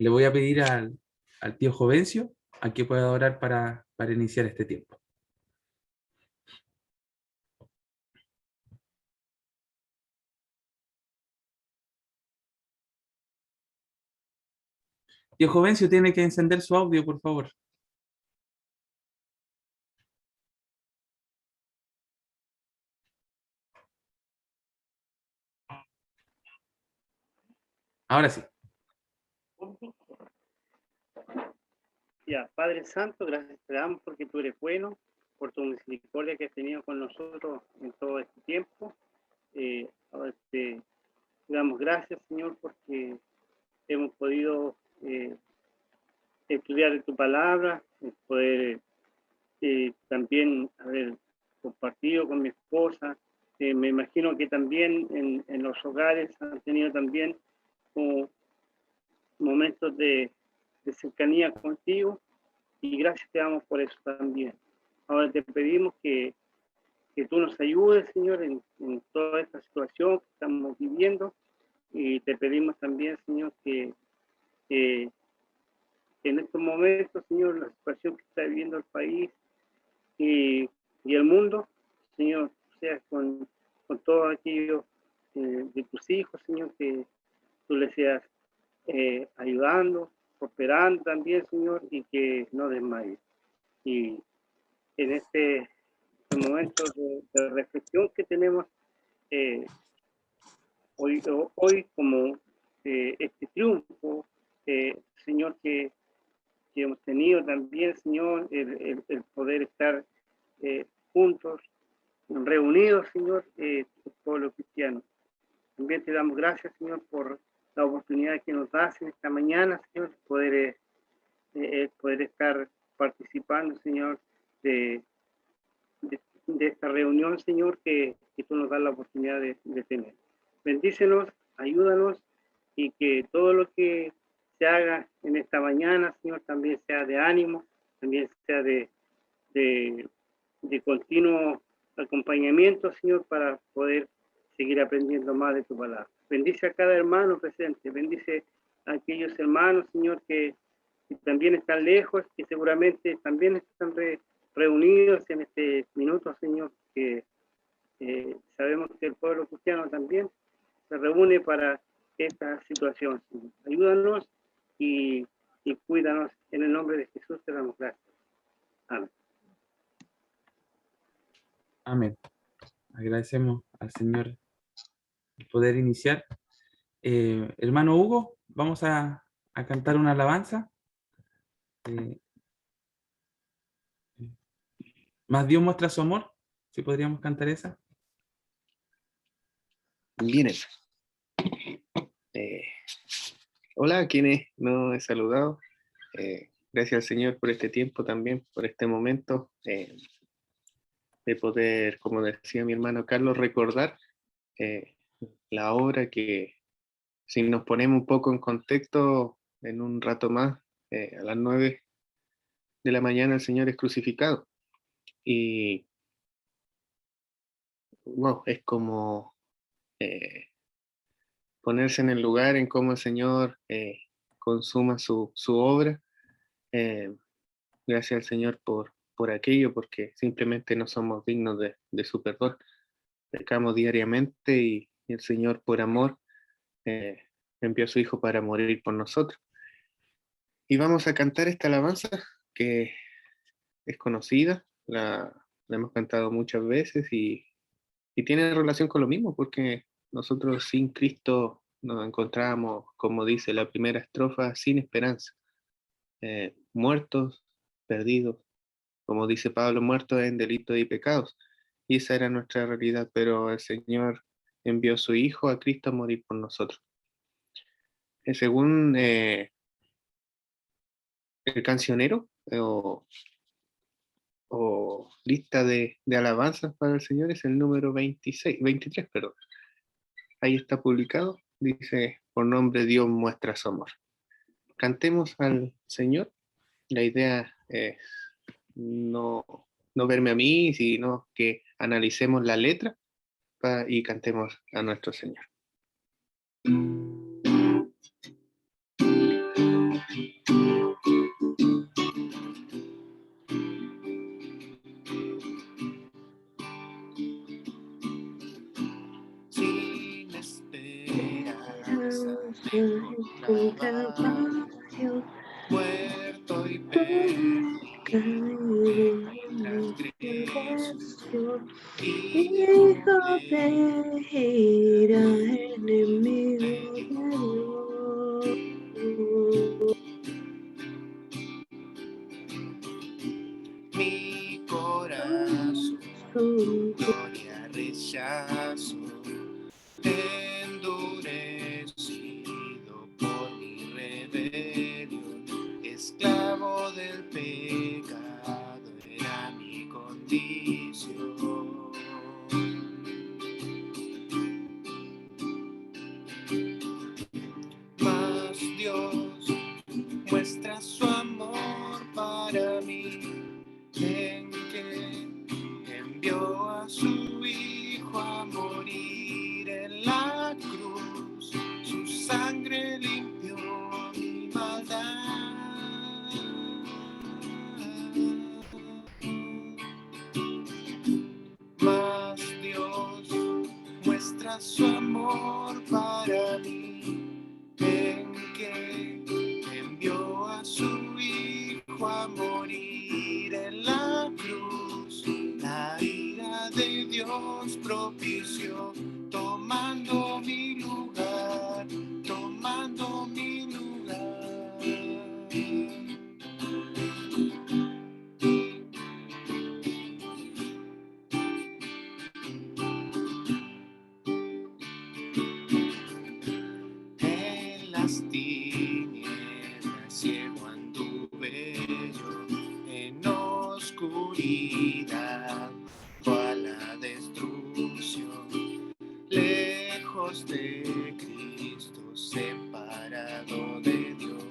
le voy a pedir al tío Jovencio a que pueda orar para iniciar este tiempo. Tío Jovencio tiene que encender su audio, por favor. Ahora sí. Ya, Padre Santo, gracias te damos porque tú eres bueno, por tu misericordia que has tenido con nosotros en todo este tiempo. Ahora te damos gracias, Señor, porque hemos podido estudiar tu palabra, poder también haber compartido con mi esposa. Me imagino que también en los hogares han tenido también como momentos de cercanía contigo, y gracias te damos por eso también. Ahora te pedimos que tú nos ayudes, Señor, en toda esta situación que estamos viviendo, y te pedimos también, Señor, que en estos momentos, Señor, la situación que está viviendo el país y el mundo, Señor, sea con todos aquellos de tus hijos, Señor, que tú les seas ayudando, prosperando también, Señor, y que no desmayes. Y en este momento de reflexión que tenemos hoy como este triunfo, Señor, que hemos tenido también, Señor, el poder estar juntos, reunidos, Señor, el pueblo cristiano. También te damos gracias, Señor, por la oportunidad que nos das en esta mañana, Señor, poder estar participando, Señor, de esta reunión, Señor, que tú nos das la oportunidad de tener. Bendícenos, ayúdanos, y que todo lo que se haga en esta mañana, Señor, también sea de ánimo, también sea de continuo acompañamiento, Señor, para poder seguir aprendiendo más de tu palabra. Bendice a cada hermano presente, bendice a aquellos hermanos, Señor, que también están lejos, que seguramente también están reunidos en este minuto, Señor, que sabemos que el pueblo cristiano también se reúne para esta situación, Señor. Ayúdanos y cuídanos. En el nombre de Jesús te damos gracias. Amén. Amén. Agradecemos al Señor el poder iniciar. Hermano Hugo, vamos a cantar una alabanza. Más Dios muestra su amor. Si podríamos cantar esa. Bien. Hola a quienes no he saludado. Gracias al Señor por este tiempo también, por este momento de poder, como decía mi hermano Carlos, recordar la obra que, si nos ponemos un poco en contexto, en un rato más, a las 9 de la mañana el Señor es crucificado. Y wow, es como ponerse en el lugar en cómo el Señor consuma su obra. Gracias al Señor por aquello, porque simplemente no somos dignos de su perdón. Pecamos diariamente y el Señor, por amor, envió a su Hijo para morir por nosotros. Y vamos a cantar esta alabanza que es conocida, la hemos cantado muchas veces y tiene relación con lo mismo, porque nosotros sin Cristo nos encontramos, como dice la primera estrofa, sin esperanza, muertos, perdidos, como dice Pablo, muertos en delitos y pecados. Y esa era nuestra realidad, pero el Señor envió a su Hijo, a Cristo, a morir por nosotros. Según el cancionero o lista de alabanzas para el Señor, es el número 23, perdón. Ahí está publicado, dice, por nombre Dios muestra su amor. Cantemos al Señor. La idea es no verme a mí, sino que analicemos la letra y cantemos a nuestro Señor. Calvario, muerto y perdido en transgresión, hijo de ira, enemigo de Dios. Mi corazón, gloria, rechazo, endurecido por mi rebelión, esclavo del pecado era mi condición. Mas Dios muestra su amor para mí, en que envió a su Hijo a morir en la cruz. Su sangre limpió mi maldad. Mas Dios muestra su amor para mí, en que envió a su Hijo a morir en la cruz. La ira de Dios propició, tomando mi lugar, tomando mi lugar. En las tinieblas ciego anduve yo, en oscuridad fue a la destrucción, lejos de Cristo, separado de Dios.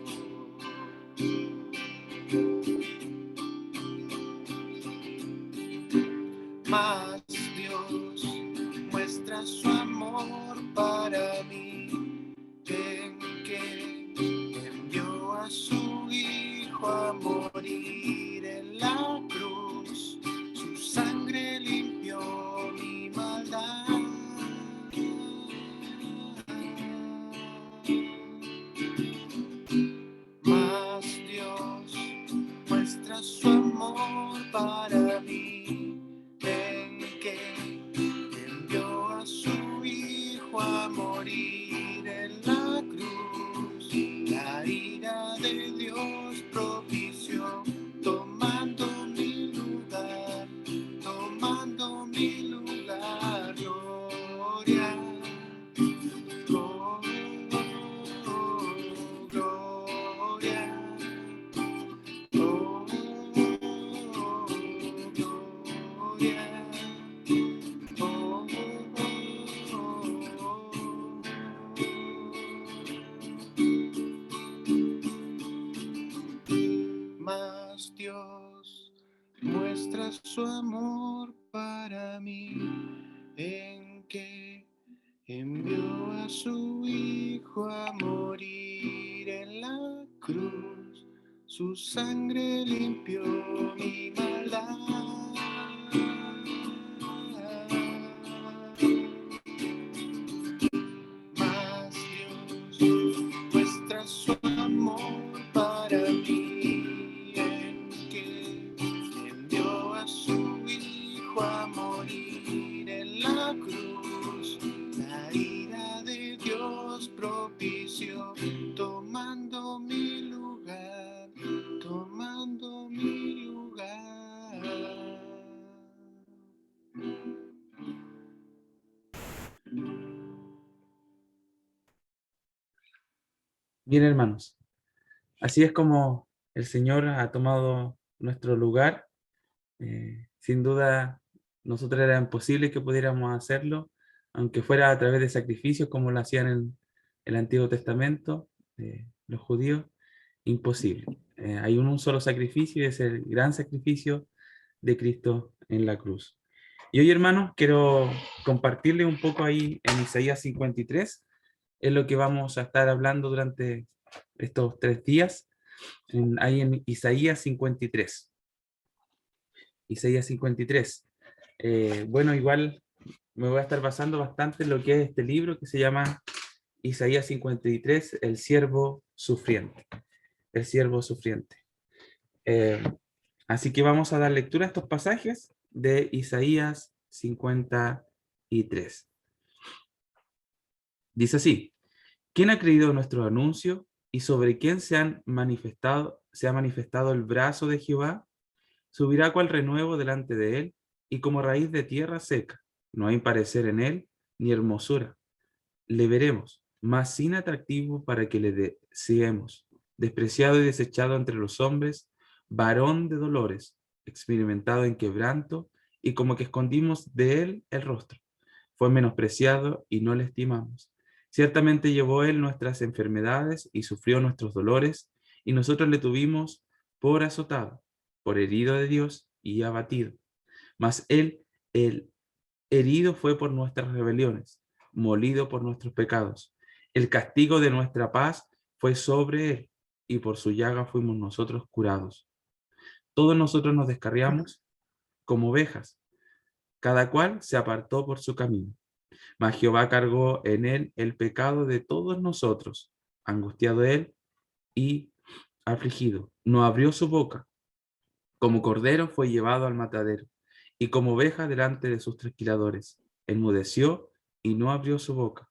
Mas Dios muestra su amor para mí, en que envió a su Hijo a morir en la cruz. Su sangre limpió mi maldad. Mas Dios muestra su amor para mí, en que envió a su Hijo a morir en la cruz. La ira de Dios propició, tomando mi lugar, tomando mi lugar. Gloria, gloria, gloria. Mas Dios muestra su amor para mí, en que envió a su Hijo a morir en la cruz. Su sangre limpió mi maldad. Mas Dios muestra su amor para mí, en que envió a su Hijo a morir en la cruz. La ira de Dios propició, tomando mi lugar, tomando mi lugar. Bien, hermanos, así es como el Señor ha tomado nuestro lugar. Sin duda, nosotros era imposible que pudiéramos hacerlo, aunque fuera a través de sacrificios como lo hacían en el Antiguo Testamento, los judíos, imposible. Hay un solo sacrificio y es el gran sacrificio de Cristo en la cruz. Y hoy, hermanos, quiero compartirles un poco ahí en Isaías 53, es lo que vamos a estar hablando durante estos 3 días, ahí en Isaías 53. Isaías 53. Bueno, igual me voy a estar basando bastante en lo que es este libro que se llama Isaías 53, el siervo sufriente. El siervo sufriente. Así que vamos a dar lectura a estos pasajes de Isaías 53. Dice así: ¿Quién ha creído nuestro anuncio y sobre quién se ha manifestado el brazo de Jehová? Subirá cual renuevo delante de él y como raíz de tierra seca. No hay parecer en él ni hermosura. Le veremos, mas sin atractivo para que le deseemos. Despreciado y desechado entre los hombres, varón de dolores, experimentado en quebranto y como que escondimos de él el rostro. Fue menospreciado y no le estimamos. Ciertamente llevó él nuestras enfermedades y sufrió nuestros dolores, y nosotros le tuvimos por azotado, por herido de Dios y abatido. Mas él, el herido fue por nuestras rebeliones, molido por nuestros pecados. El castigo de nuestra paz fue sobre él, y por su llaga fuimos nosotros curados. Todos nosotros nos descarriamos como ovejas, cada cual se apartó por su camino. Mas Jehová cargó en él el pecado de todos nosotros, angustiado él y afligido. No abrió su boca. Como cordero fue llevado al matadero, y como oveja delante de sus trasquiladores. Enmudeció y no abrió su boca.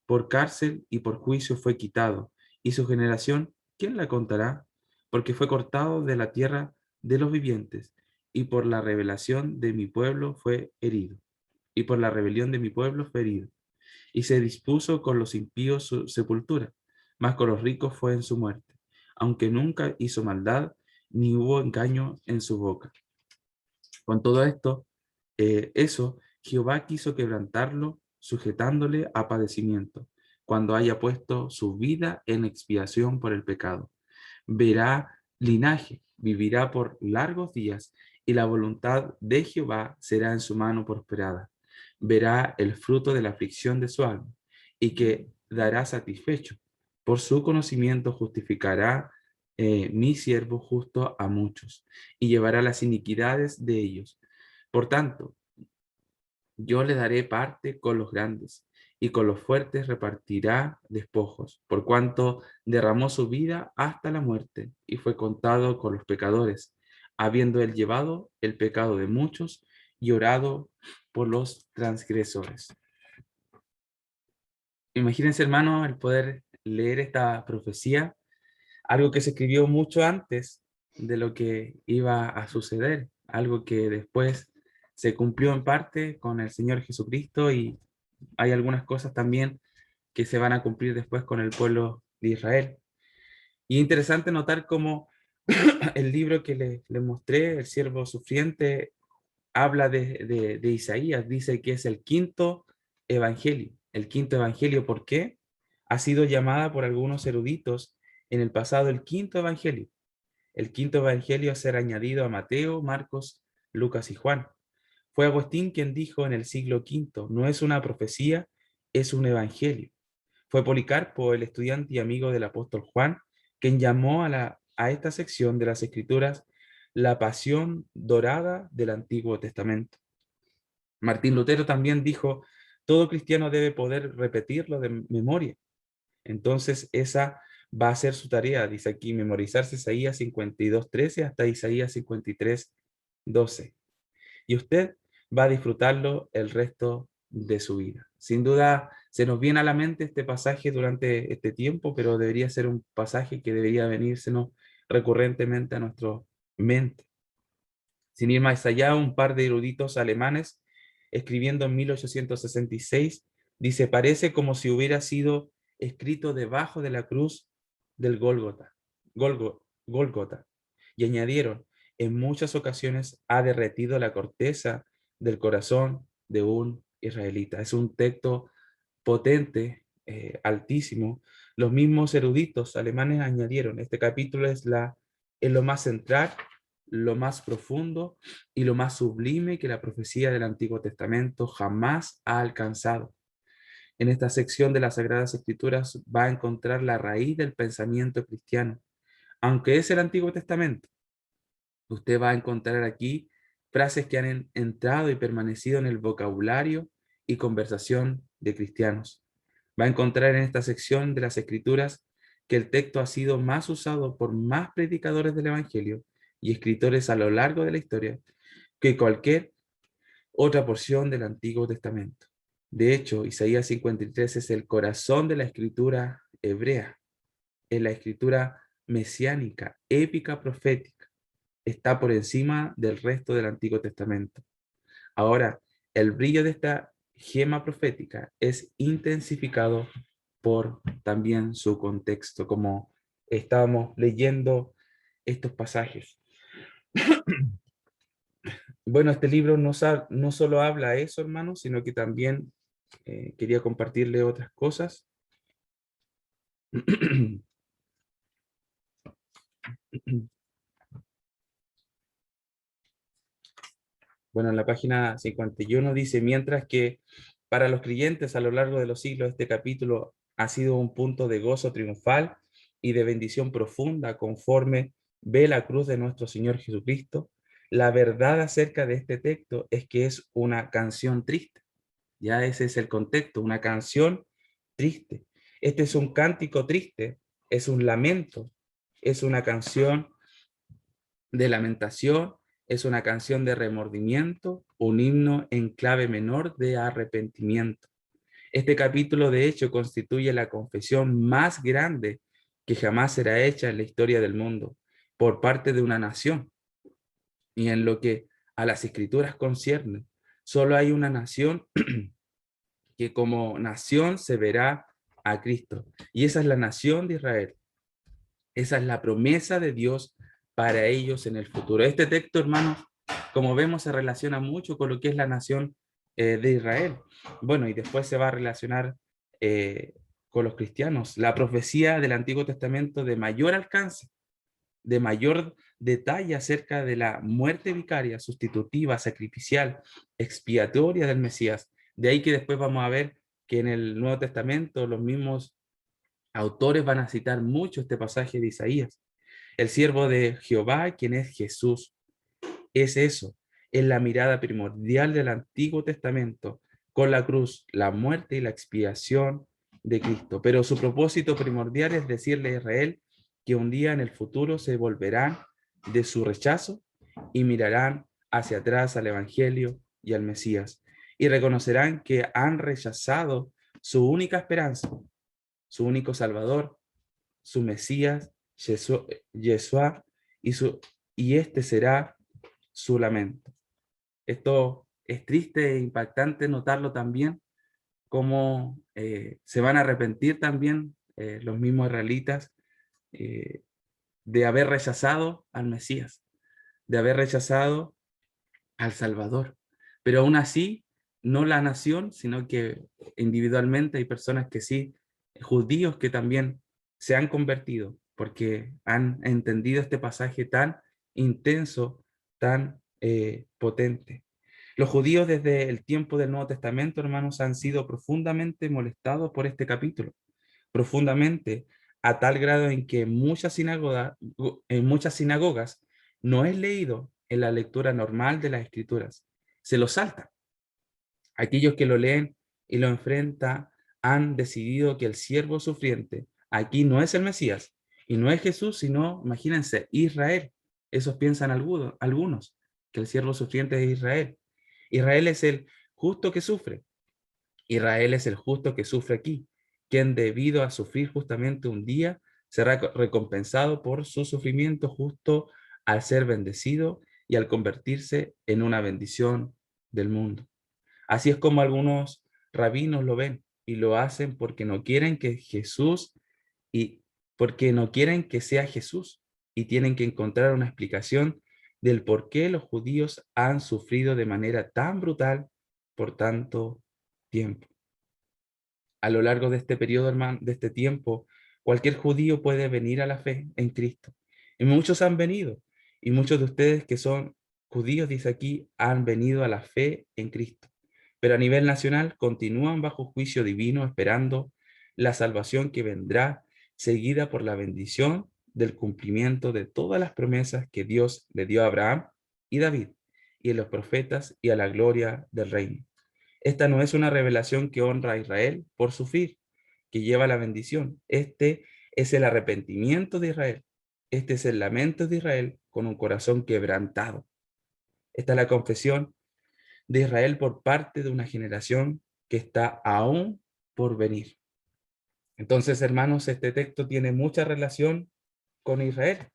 Por cárcel y por juicio fue quitado, y su generación, ¿quién la contará? Porque fue cortado de la tierra de los vivientes, y por la revelación de mi pueblo fue herido. Y por la rebelión de mi pueblo fue herido. Y se dispuso con los impíos su sepultura, mas con los ricos fue en su muerte, aunque nunca hizo maldad, ni hubo engaño en su boca. Con todo esto, Jehová quiso quebrantarlo, sujetándole a padecimiento, cuando haya puesto su vida en expiación por el pecado. Verá linaje, vivirá por largos días, y la voluntad de Jehová será en su mano prosperada. Verá el fruto de la aflicción de su alma, y que dará satisfecho. Por su conocimiento justificará mi siervo justo a muchos, y llevará las iniquidades de ellos. Por tanto, yo le daré parte con los grandes, y con los fuertes repartirá despojos, por cuanto derramó su vida hasta la muerte, y fue contado con los pecadores, habiendo él llevado el pecado de muchos y orado por los transgresores. Imagínense, hermano, el poder leer esta profecía, algo que se escribió mucho antes de lo que iba a suceder, algo que después se cumplió en parte con el Señor Jesucristo, y hay algunas cosas también que se van a cumplir después con el pueblo de Israel. Y es interesante notar cómo el libro que le mostré, El siervo sufriente, habla de Isaías, dice que es el quinto evangelio. El quinto evangelio, ¿por qué? Ha sido llamada por algunos eruditos en el pasado el quinto evangelio. El quinto evangelio a ser añadido a Mateo, Marcos, Lucas y Juan. Fue Agustín quien dijo en el siglo V, no es una profecía, es un evangelio. Fue Policarpo, el estudiante y amigo del apóstol Juan, quien llamó a esta sección de las Escrituras la pasión dorada del Antiguo Testamento. Martín Lutero también dijo, todo cristiano debe poder repetirlo de memoria. Entonces esa va a ser su tarea, dice aquí, memorizarse Isaías 52:13 hasta Isaías 53:12. Y usted va a disfrutarlo el resto de su vida. Sin duda, se nos viene a la mente este pasaje durante este tiempo, pero debería ser un pasaje que debería venírsenos recurrentemente a nuestra mente. Sin ir más allá, un par de eruditos alemanes, escribiendo en 1866, dice, parece como si hubiera sido escrito debajo de la cruz del Gólgota. Y añadieron, en muchas ocasiones ha derretido la corteza del corazón de un israelita. Es un texto potente, altísimo. Los mismos eruditos alemanes añadieron, este capítulo es lo más central, lo más profundo y lo más sublime que la profecía del Antiguo Testamento jamás ha alcanzado. En esta sección de las Sagradas Escrituras va a encontrar la raíz del pensamiento cristiano. Aunque es el Antiguo Testamento, usted va a encontrar aquí frases que han entrado y permanecido en el vocabulario y conversación de cristianos. Va a encontrar en esta sección de las Escrituras que el texto ha sido más usado por más predicadores del Evangelio y escritores a lo largo de la historia que cualquier otra porción del Antiguo Testamento. De hecho, Isaías 53 es el corazón de la escritura hebrea, es la escritura mesiánica, épica, profética. Está por encima del resto del Antiguo Testamento. Ahora, el brillo de esta gema profética es intensificado por también su contexto, como estábamos leyendo estos pasajes. Bueno, este libro no solo habla eso, hermanos, sino que también quería compartirle otras cosas. Bueno, en la página 51 dice, mientras que para los creyentes a lo largo de los siglos este capítulo ha sido un punto de gozo triunfal y de bendición profunda conforme ve la cruz de nuestro Señor Jesucristo, la verdad acerca de este texto es que es una canción triste. Ya ese es el contexto, una canción triste. Este es un cántico triste, es un lamento, es una canción de lamentación, es una canción de remordimiento, un himno en clave menor de arrepentimiento. Este capítulo, de hecho, constituye la confesión más grande que jamás será hecha en la historia del mundo por parte de una nación. Y en lo que a las escrituras concierne, solo hay una nación que como nación se verá a Cristo. Y esa es la nación de Israel. Esa es la promesa de Dios para ellos en el futuro. Este texto, hermanos, como vemos, se relaciona mucho con lo que es la nación de Israel. Bueno, y después se va a relacionar con los cristianos. La profecía del Antiguo Testamento de mayor alcance, de mayor detalle acerca de la muerte vicaria, sustitutiva, sacrificial, expiatoria del Mesías. De ahí que después vamos a ver que en el Nuevo Testamento los mismos autores van a citar mucho este pasaje de Isaías. El siervo de Jehová, quien es Jesús, es eso, es la mirada primordial del Antiguo Testamento, con la cruz, la muerte y la expiación de Cristo. Pero su propósito primordial es decirle a Israel que un día en el futuro se volverán de su rechazo y mirarán hacia atrás al Evangelio y al Mesías y reconocerán que han rechazado su única esperanza, su único Salvador, su Mesías, Yeshua, y este será su lamento. Esto es triste e impactante notarlo también, cómo se van a arrepentir también los mismos israelitas eh, de haber rechazado al Mesías, de haber rechazado al Salvador. Pero aún así, no la nación, sino que individualmente hay personas que sí, judíos que también se han convertido porque han entendido este pasaje tan intenso, tan potente. Los judíos desde el tiempo del Nuevo Testamento, hermanos, han sido profundamente molestados por este capítulo, profundamente, a tal grado en que en muchas sinagogas no es leído en la lectura normal de las Escrituras. Se lo salta. Aquellos que lo leen y lo enfrentan han decidido que el siervo sufriente aquí no es el Mesías y no es Jesús, sino, imagínense, Israel. Esos piensan algunos, que el siervo sufriente es Israel. Israel es el justo que sufre. Israel es el justo que sufre aquí, quien debido a sufrir justamente un día será recompensado por su sufrimiento justo al ser bendecido y al convertirse en una bendición del mundo. Así es como algunos rabinos lo ven y lo hacen porque no quieren que Jesús y porque no quieren que sea Jesús y tienen que encontrar una explicación del por qué los judíos han sufrido de manera tan brutal por tanto tiempo. A lo largo de este periodo, hermano, de este tiempo, cualquier judío puede venir a la fe en Cristo. Y muchos han venido. Y muchos de ustedes que son judíos, dice aquí, han venido a la fe en Cristo. Pero a nivel nacional continúan bajo juicio divino esperando la salvación que vendrá seguida por la bendición del cumplimiento de todas las promesas que Dios le dio a Abraham y David y a los profetas y a la gloria del reino. Esta no es una revelación que honra a Israel por sufrir, que lleva a la bendición. Este es el arrepentimiento de Israel. Este es el lamento de Israel con un corazón quebrantado. Esta es la confesión de Israel por parte de una generación que está aún por venir. Entonces, hermanos, este texto tiene mucha relación con Israel.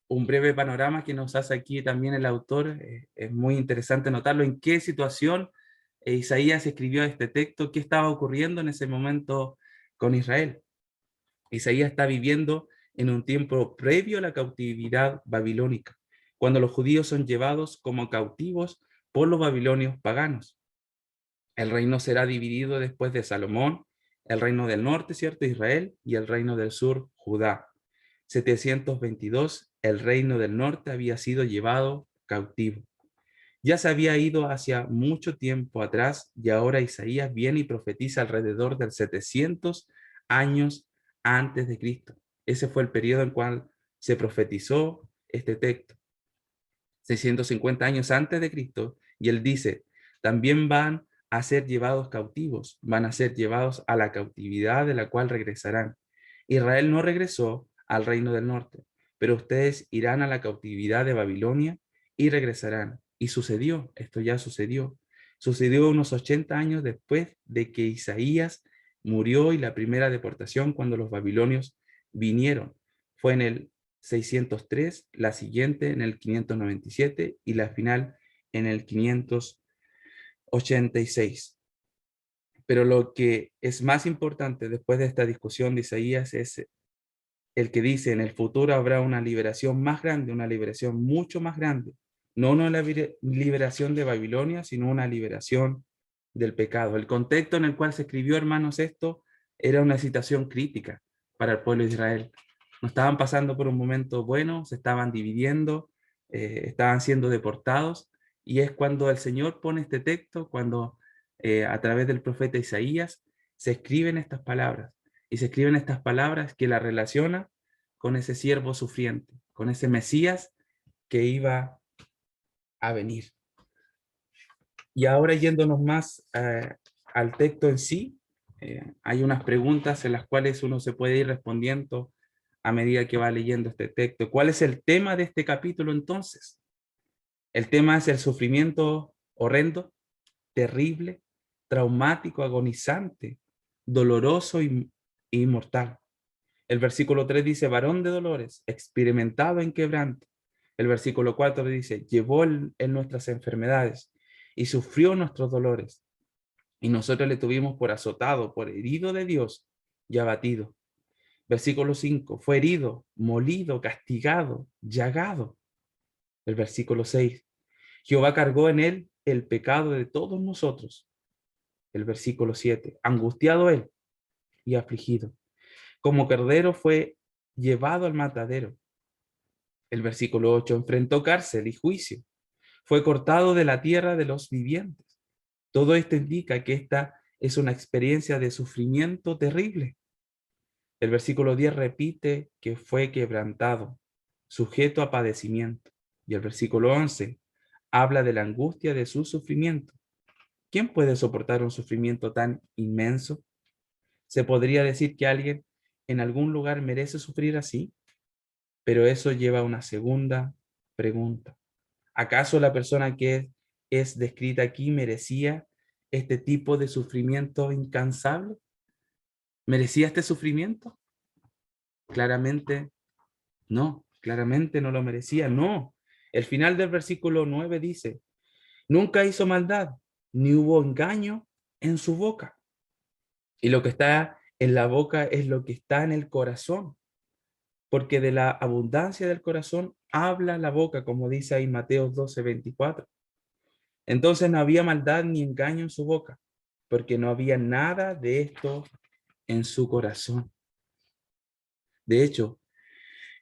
Un breve panorama que nos hace aquí también el autor, es muy interesante notarlo, en qué situación Isaías escribió este texto, qué estaba ocurriendo en ese momento con Israel. Isaías está viviendo en un tiempo previo a la cautividad babilónica, cuando los judíos son llevados como cautivos por los babilonios paganos. El reino será dividido después de Salomón, el reino del norte, ¿cierto? Israel, y el reino del sur, Judá. 722, el reino del norte había sido llevado cautivo. Ya se había ido hacia mucho tiempo atrás y ahora Isaías viene y profetiza alrededor del 700 años antes de Cristo. Ese fue el periodo en el cual se profetizó este texto. 650 años antes de Cristo, y él dice, también van a ser llevados cautivos, van a ser llevados a la cautividad de la cual regresarán. Israel no regresó al reino del norte, pero ustedes irán a la cautividad de Babilonia y regresarán. Y sucedió, esto ya sucedió. Sucedió unos 80 años después de que Isaías murió y la primera deportación cuando los babilonios vinieron. Fue en el 603, la siguiente en el 597 y la final en el 586. Pero lo que es más importante después de esta discusión de Isaías es el que dice, en el futuro habrá una liberación más grande, una liberación mucho más grande. No una liberación de Babilonia, sino una liberación del pecado. El contexto en el cual se escribió, hermanos, esto era una situación crítica para el pueblo de Israel. No estaban pasando por un momento bueno, se estaban dividiendo, estaban siendo deportados, y es cuando el Señor pone este texto, cuando a través del profeta Isaías se escriben estas palabras, y se escriben estas palabras que la relaciona con ese siervo sufriente, con ese Mesías que iba a venir. Y ahora yéndonos más al texto en sí, hay unas preguntas en las cuales uno se puede ir respondiendo a medida que va leyendo este texto. ¿Cuál es el tema de este capítulo entonces? El tema es el sufrimiento horrendo, terrible, traumático, agonizante, doloroso y mortal. El versículo 3 dice, varón de dolores, experimentado en quebranto. El versículo 4 dice, llevó en nuestras enfermedades y sufrió nuestros dolores. Y nosotros le tuvimos por azotado, por herido de Dios y abatido. Versículo 5, fue herido, molido, castigado, llagado. El versículo 6, Jehová cargó en él el pecado de todos nosotros. El versículo 7, angustiado él y afligido. Como cordero fue llevado al matadero. El versículo 8, enfrentó cárcel y juicio. Fue cortado de la tierra de los vivientes. Todo esto indica que esta es una experiencia de sufrimiento terrible. El versículo 10 repite que fue quebrantado, sujeto a padecimiento. Y el versículo 11 habla de la angustia de su sufrimiento. ¿Quién puede soportar un sufrimiento tan inmenso? ¿Se podría decir que alguien en algún lugar merece sufrir así? Pero eso lleva a una segunda pregunta. ¿Acaso la persona que es descrita aquí merecía este tipo de sufrimiento incansable? ¿Merecía este sufrimiento? Claramente no, claramente no lo merecía, no. El final del versículo 9 dice, nunca hizo maldad, ni hubo engaño en su boca. Y lo que está en la boca es lo que está en el corazón, porque de la abundancia del corazón habla la boca, como dice ahí Mateo 12:24. Entonces no había maldad ni engaño en su boca, porque no había nada de esto en su corazón. De hecho,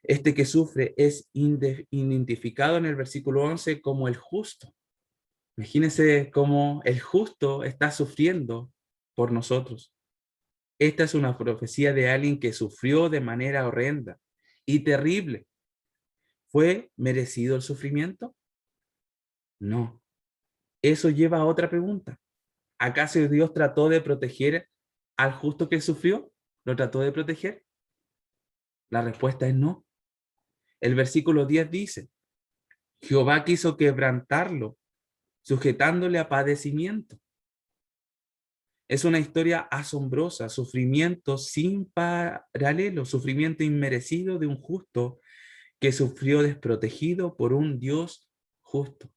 este que sufre es identificado en el versículo 11 como el justo. Imagínense cómo el justo está sufriendo por nosotros. Esta es una profecía de alguien que sufrió de manera horrenda y terrible. ¿Fue merecido el sufrimiento? No. Eso lleva a otra pregunta. ¿Acaso Dios trató de proteger al justo que sufrió? ¿Lo trató de proteger? La respuesta es no. El versículo 10 dice, Jehová quiso quebrantarlo, sujetándole a padecimiento. Es una historia asombrosa, sufrimiento sin paralelo, sufrimiento inmerecido de un justo que sufrió desprotegido por un Dios justo.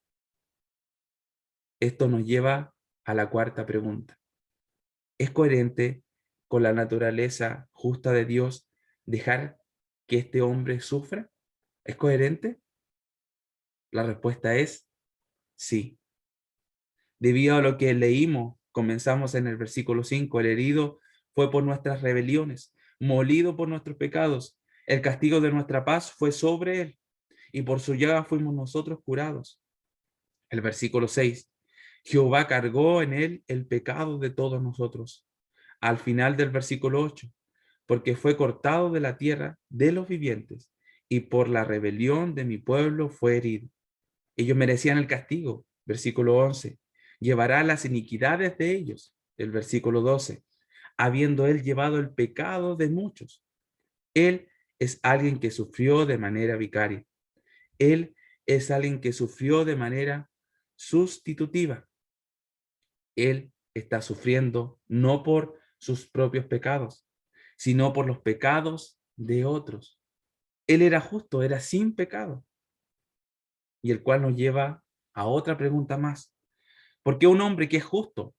Esto nos lleva a la cuarta pregunta. ¿Es coherente con la naturaleza justa de Dios dejar que este hombre sufra? ¿Es coherente? La respuesta es sí. Debido a lo que leímos, comenzamos en el versículo 5, el herido fue por nuestras rebeliones, molido por nuestros pecados. El castigo de nuestra paz fue sobre él, y por su llaga fuimos nosotros curados. El versículo 6, Jehová cargó en él el pecado de todos nosotros. Al final del versículo 8, porque fue cortado de la tierra de los vivientes, y por la rebelión de mi pueblo fue herido. Ellos merecían el castigo. Versículo 11. Llevará las iniquidades de ellos. El versículo 12. Habiendo él llevado el pecado de muchos. Él es alguien que sufrió de manera vicaria. Él es alguien que sufrió de manera sustitutiva. Él está sufriendo no por sus propios pecados, sino por los pecados de otros. Él era justo, era sin pecado. Y el cual nos lleva a otra pregunta más. ¿Por qué un hombre que es justo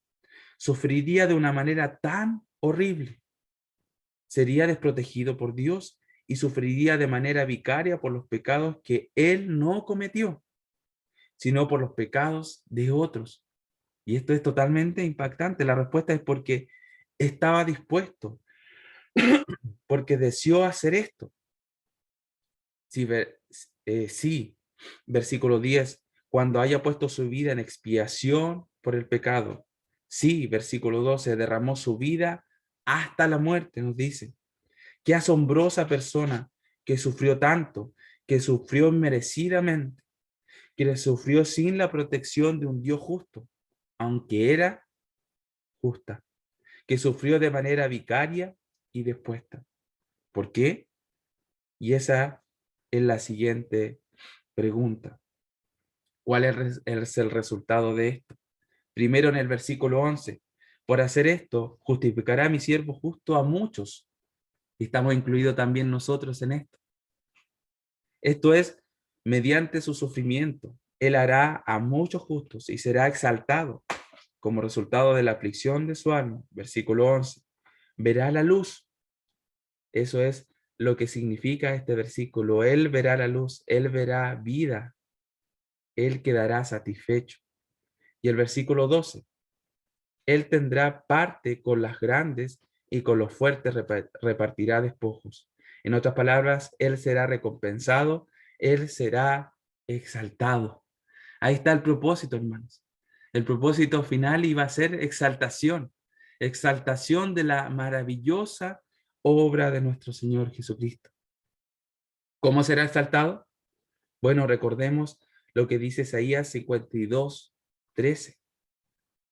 sufriría de una manera tan horrible? Sería desprotegido por Dios y sufriría de manera vicaria por los pecados que él no cometió, sino por los pecados de otros. Y esto es totalmente impactante. La respuesta es porque estaba dispuesto, porque deseó hacer esto. Sí, sí, versículo 10, cuando haya puesto su vida en expiación por el pecado. Sí, versículo 12, derramó su vida hasta la muerte, nos dice. Qué asombrosa persona que sufrió tanto, que sufrió inmerecidamente, que sufrió sin la protección de un Dios justo, aunque era justa, que sufrió de manera vicaria y dispuesta. ¿Por qué? Y esa es la siguiente pregunta. ¿Cuál es el resultado de esto? Primero en el versículo 11, por hacer esto, justificará a mi siervo justo a muchos. Y estamos incluidos también nosotros en esto. Esto es, mediante su sufrimiento, él hará a muchos justos y será exaltado como resultado de la aflicción de su alma. Versículo 11, verá la luz. Eso es lo que significa este versículo. Él verá la luz, él verá vida, él quedará satisfecho. Y el versículo 12, él tendrá parte con las grandes y con los fuertes repartirá despojos. En otras palabras, él será recompensado, él será exaltado. Ahí está el propósito, hermanos. El propósito final iba a ser exaltación, exaltación de la maravillosa obra de nuestro Señor Jesucristo. ¿Cómo será exaltado? Bueno, recordemos lo que dice Isaías 52:13.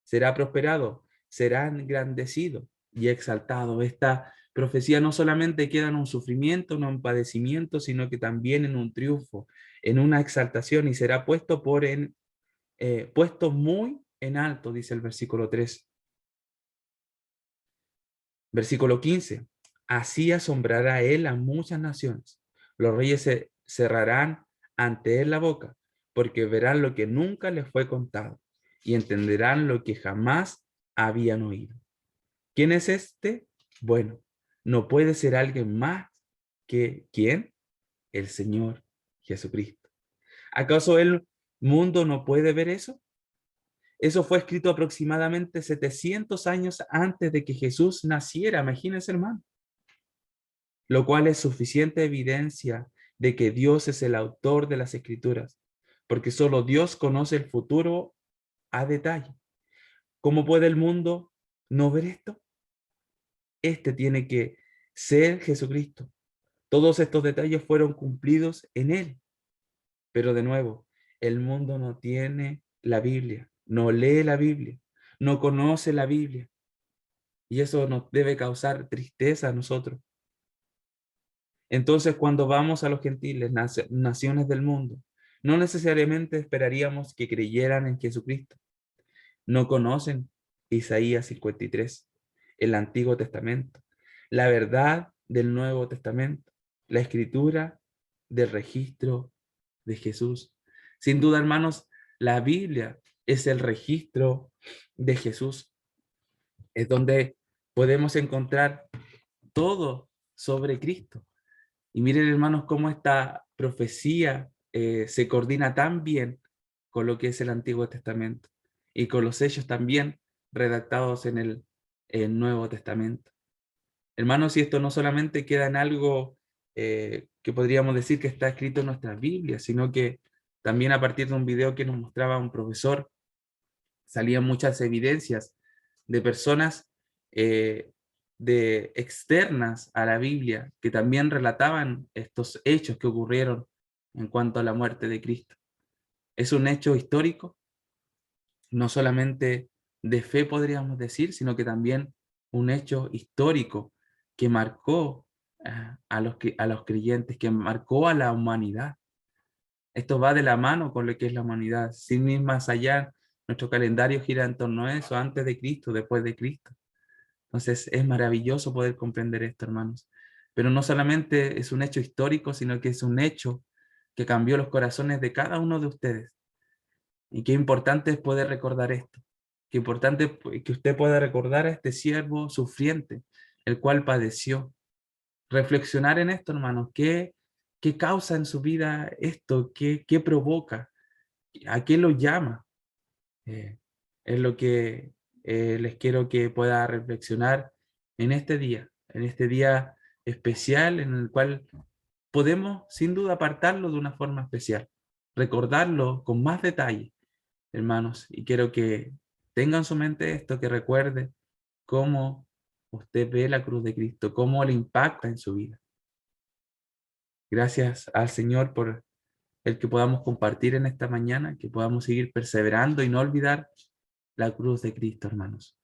Será prosperado, será engrandecido y exaltado. Esta profecía no solamente queda en un sufrimiento, no en un padecimiento, sino que también en un triunfo, en una exaltación, y será puesto puesto muy en alto, dice el versículo 3. Versículo 15. Así asombrará él a muchas naciones. Los reyes se cerrarán ante él la boca, porque verán lo que nunca les fue contado y entenderán lo que jamás habían oído. ¿Quién es este? Bueno, no puede ser alguien más que ¿quién? El Señor Jesucristo. ¿Acaso el mundo no puede ver eso? Eso fue escrito aproximadamente 700 años antes de que Jesús naciera, imagínense, hermano. Lo cual es suficiente evidencia de que Dios es el autor de las Escrituras, porque solo Dios conoce el futuro a detalle. ¿Cómo puede el mundo no ver esto? Este tiene que ser Jesucristo. Todos estos detalles fueron cumplidos en Él. Pero de nuevo, el mundo no tiene la Biblia, no lee la Biblia, no conoce la Biblia. Y eso nos debe causar tristeza a nosotros. Entonces, cuando vamos a los gentiles, naciones del mundo, no necesariamente esperaríamos que creyeran en Jesucristo. No conocen Isaías 53, el Antiguo Testamento, la verdad del Nuevo Testamento, la escritura del registro de Jesús. Sin duda, hermanos, la Biblia es el registro de Jesús. Es donde podemos encontrar todo sobre Cristo. Y miren, hermanos, cómo esta profecía se coordina tan bien con lo que es el Antiguo Testamento y con los hechos también redactados en el Nuevo Testamento. Hermanos, y esto no solamente queda en algo que podríamos decir que está escrito en nuestras Biblias, sino que también a partir de un video que nos mostraba un profesor, salían muchas evidencias de personas eh, de externas a la Biblia que también relataban estos hechos que ocurrieron en cuanto a la muerte de Cristo. Es un hecho histórico, no solamente de fe podríamos decir, sino que también un hecho histórico que marcó a los creyentes, que marcó a la humanidad. Esto va de la mano con lo que es la humanidad. Sin ir más allá, nuestro calendario gira en torno a eso, antes de Cristo, después de Cristo. Entonces es maravilloso poder comprender esto, hermanos. Pero no solamente es un hecho histórico, sino que es un hecho que cambió los corazones de cada uno de ustedes. Y qué importante es poder recordar esto. Qué importante que usted pueda recordar a este siervo sufriente, el cual padeció. Reflexionar en esto, hermanos. ¿Qué causa en su vida esto? ¿Qué provoca? ¿A qué lo llama? Eh, es lo que les quiero que pueda reflexionar en este día especial en el cual podemos sin duda apartarlo de una forma especial, recordarlo con más detalle, hermanos, y quiero que tenga en su mente esto, que recuerde cómo usted ve la cruz de Cristo, cómo le impacta en su vida. Gracias al Señor por el que podamos compartir en esta mañana, que podamos seguir perseverando y no olvidar la cruz de Cristo, hermanos.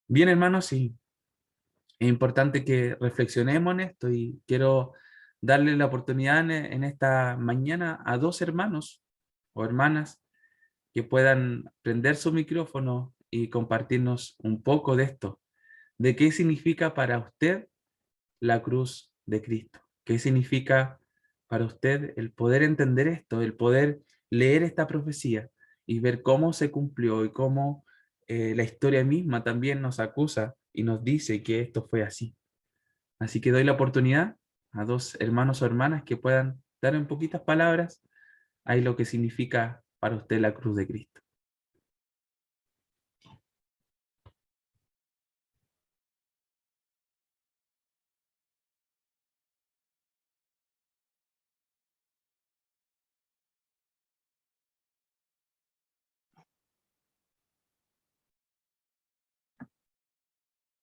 Bien, hermanos, sí, es importante que reflexionemos en esto y quiero darle la oportunidad en esta mañana a dos hermanos o hermanas que puedan prender su micrófono y compartirnos un poco de esto, de qué significa para usted la cruz de Cristo, qué significa para usted el poder entender esto, el poder leer esta profecía y ver cómo se cumplió y cómo la historia misma también nos acusa y nos dice que esto fue así. Así que doy la oportunidad a dos hermanos o hermanas que puedan dar en poquitas palabras ahí lo que significa para usted la cruz de Cristo.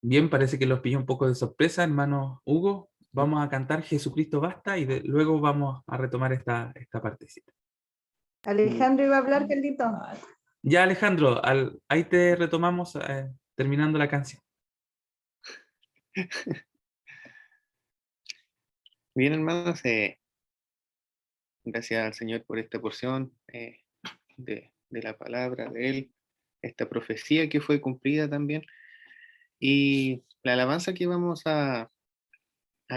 Bien, parece que los pilló un poco de sorpresa, hermano Hugo. Vamos a cantar Jesucristo basta y luego vamos a retomar esta partecita. Alejandro iba a hablar, Carlito. Ya, Alejandro, ahí te retomamos terminando la canción. Bien, hermanos, gracias al Señor por esta porción de la palabra de Él, esta profecía que fue cumplida también. Y la alabanza que vamos a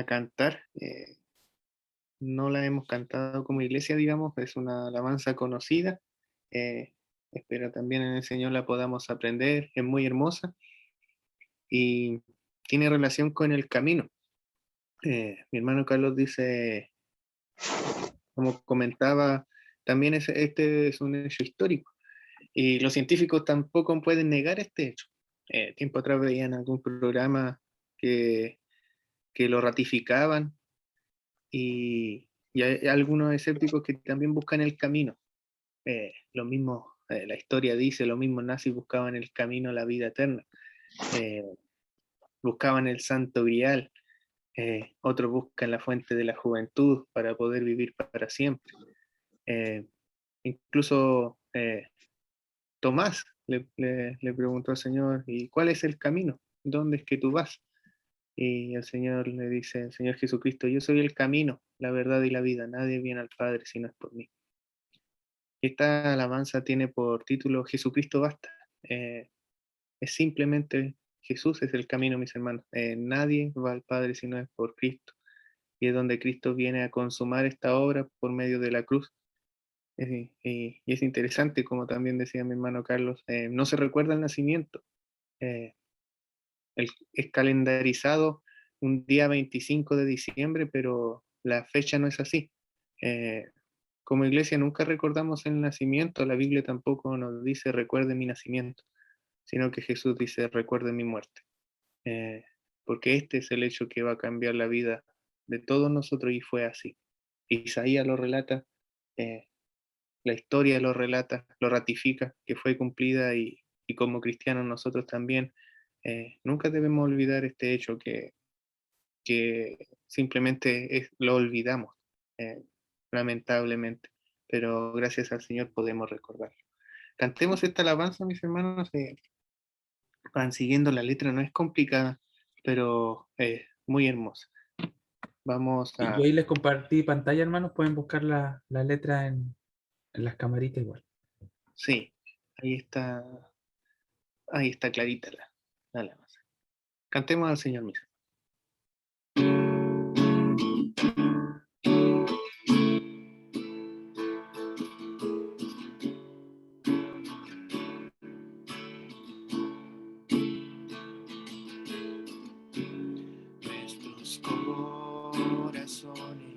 cantar, no la hemos cantado como iglesia, digamos, es una alabanza conocida. Espero también en el Señor la podamos aprender, es muy hermosa y tiene relación con el camino. Mi hermano Carlos dice, como comentaba, también este es un hecho histórico y los científicos tampoco pueden negar este hecho. Tiempo atrás veían algún programa que lo ratificaban y hay algunos escépticos que también buscan el camino. Lo mismo, la historia dice, lo mismo nazis buscaban el camino a la vida eterna, buscaban el santo grial, otros buscan la fuente de la juventud para poder vivir para siempre. Incluso Tomás le preguntó al Señor, ¿y cuál es el camino? ¿dónde es que tú vas? Y el Señor le dice, el Señor Jesucristo, yo soy el camino, la verdad y la vida, nadie viene al Padre si no es por mí. Esta alabanza tiene por título Jesucristo basta. Es simplemente Jesús es el camino, mis hermanos. Nadie va al Padre si no es por Cristo. Y es donde Cristo viene a consumar esta obra por medio de la cruz. Y es interesante, como también decía mi hermano Carlos, no se recuerda el nacimiento. Eh, es calendarizado un día 25 de diciembre, pero la fecha no es así. Eh, como iglesia nunca recordamos el nacimiento, la Biblia tampoco nos dice recuerde mi nacimiento, sino que Jesús dice recuerde mi muerte. Porque este es el hecho que va a cambiar la vida de todos nosotros y fue así. Isaías lo relata, la historia lo relata, lo ratifica, que fue cumplida y como cristianos nosotros también nunca debemos olvidar este hecho que simplemente lo olvidamos, lamentablemente, pero gracias al Señor podemos recordarlo. Cantemos esta alabanza, mis hermanos, van siguiendo la letra, no es complicada, pero muy hermosa. Vamos Y a... yo ahí les compartí pantalla, hermanos, pueden buscar la letra en las camaritas igual. Sí, ahí está clarita la alabanza. Cantemos al Señor mismo. Nuestros corazones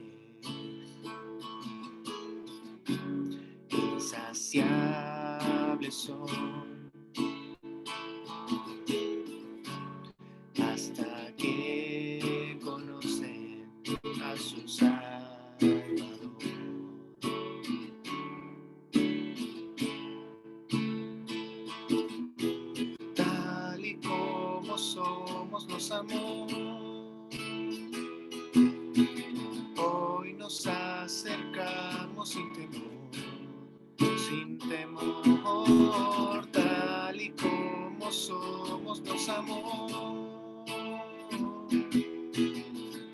insaciables son hasta que conocen a su Salvador. Tal y como somos nos amó. Hoy nos acercamos sin temor, tal y como somos nos amó.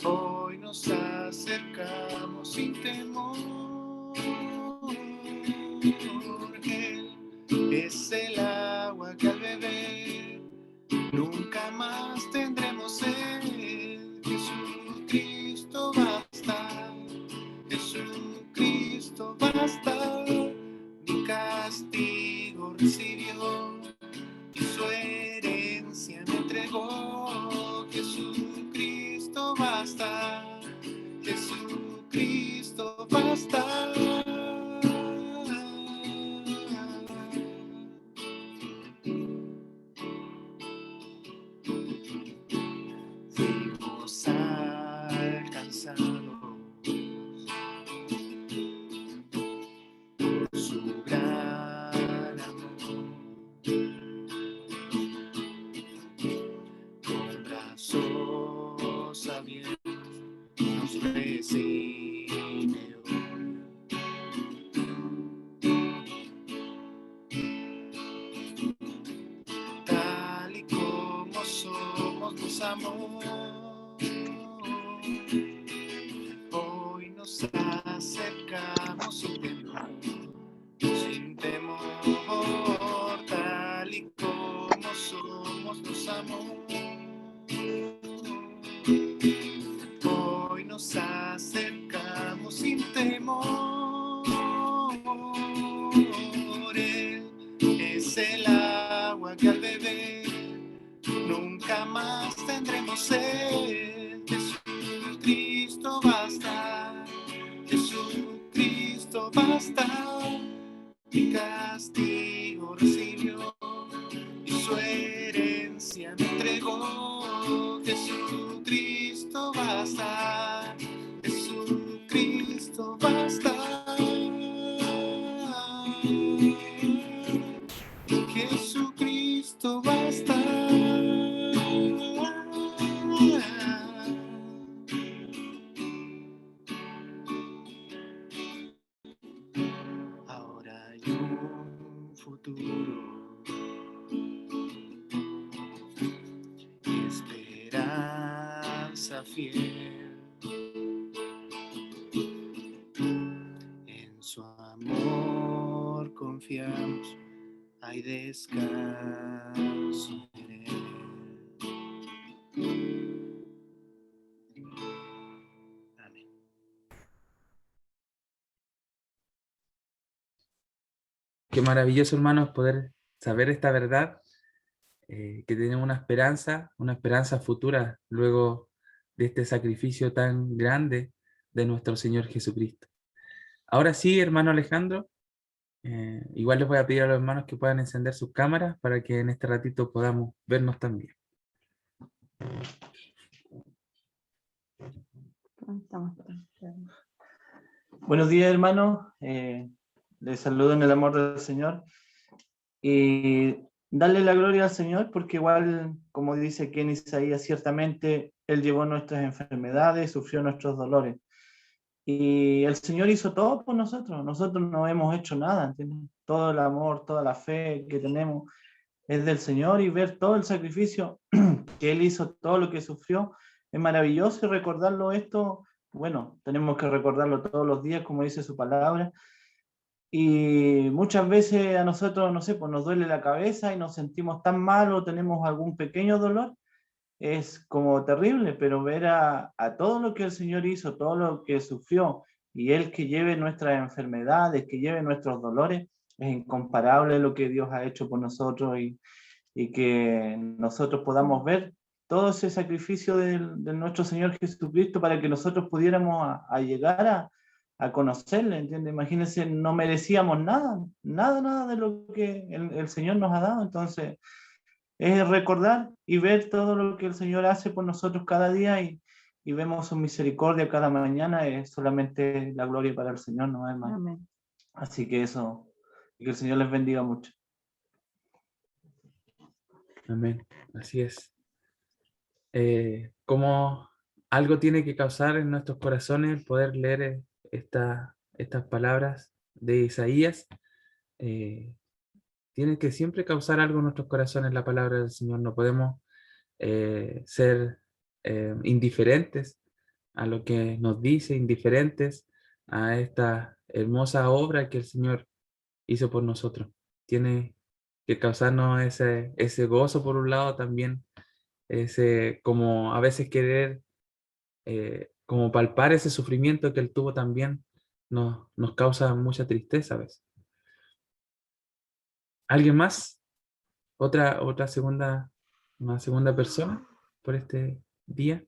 Hoy nos acercamos sin temor. Él es el agua que al beber nunca más tendremos sed. Jesucristo basta, Jesucristo basta. Mi castigo recibió y su herencia me entregó. Jesucristo basta, Jesucristo basta. Fuimos alcanzados por su gran amor, con brazos abiertos nos recibió. Tal y como somos nos amó. Hoy nos acercamos sin temor, tal y como somos nos amó. Hoy nos acercamos sin temor. Él es el agua que al beber nunca más tendremos sed. Jesucristo basta, Jesucristo basta. Mi castigo recibió y su herencia me entregó. Jesucristo basta, Jesucristo basta. Jesucristo basta. Ahora hay un futuro fiel. En su amor confiamos, hay descanso en él. Amén. Qué maravilloso, hermanos, poder saber esta verdad, que tenemos una esperanza futura luego de este sacrificio tan grande de nuestro Señor Jesucristo. Ahora sí, hermano Alejandro, igual les voy a pedir a los hermanos que puedan encender sus cámaras para que en este ratito podamos vernos también. Buenos días, hermanos. Les saludo en el amor del Señor. Y darle la gloria al Señor, porque igual, como dice aquí en Isaías, ciertamente Él llevó nuestras enfermedades, sufrió nuestros dolores. Y el Señor hizo todo por nosotros. Nosotros no hemos hecho nada, ¿entiendes? Todo el amor, toda la fe que tenemos es del Señor, y ver todo el sacrificio que Él hizo, todo lo que sufrió, es maravilloso. Y recordarlo esto, bueno, tenemos que recordarlo todos los días, como dice su palabra. Y muchas veces a nosotros, no sé, pues nos duele la cabeza y nos sentimos tan mal o tenemos algún pequeño dolor, es como terrible, pero ver a todo lo que el Señor hizo, todo lo que sufrió, y Él que lleve nuestras enfermedades, que lleve nuestros dolores, es incomparable lo que Dios ha hecho por nosotros, y que nosotros podamos ver todo ese sacrificio de nuestro Señor Jesucristo para que nosotros pudiéramos a llegar a conocerle, ¿entiendes? Imagínense, no merecíamos nada, nada de lo que el Señor nos ha dado. Entonces es recordar y ver todo lo que el Señor hace por nosotros cada día, y vemos su misericordia cada mañana. Es solamente la gloria para el Señor, ¿no, hermano? Amén. Así que eso, y que el Señor les bendiga mucho. Amén. Así es. Como algo tiene que causar en nuestros corazones el poder leer estas palabras de Isaías. Tiene que siempre causar algo en nuestros corazones la palabra del Señor. No podemos ser indiferentes a lo que nos dice, indiferentes a esta hermosa obra que el Señor hizo por nosotros. Tiene que causarnos ese gozo por un lado, también ese, como a veces querer, como palpar ese sufrimiento que Él tuvo también, nos causa mucha tristeza a veces. ¿Alguien más? ¿Otra segunda, una segunda persona por este día?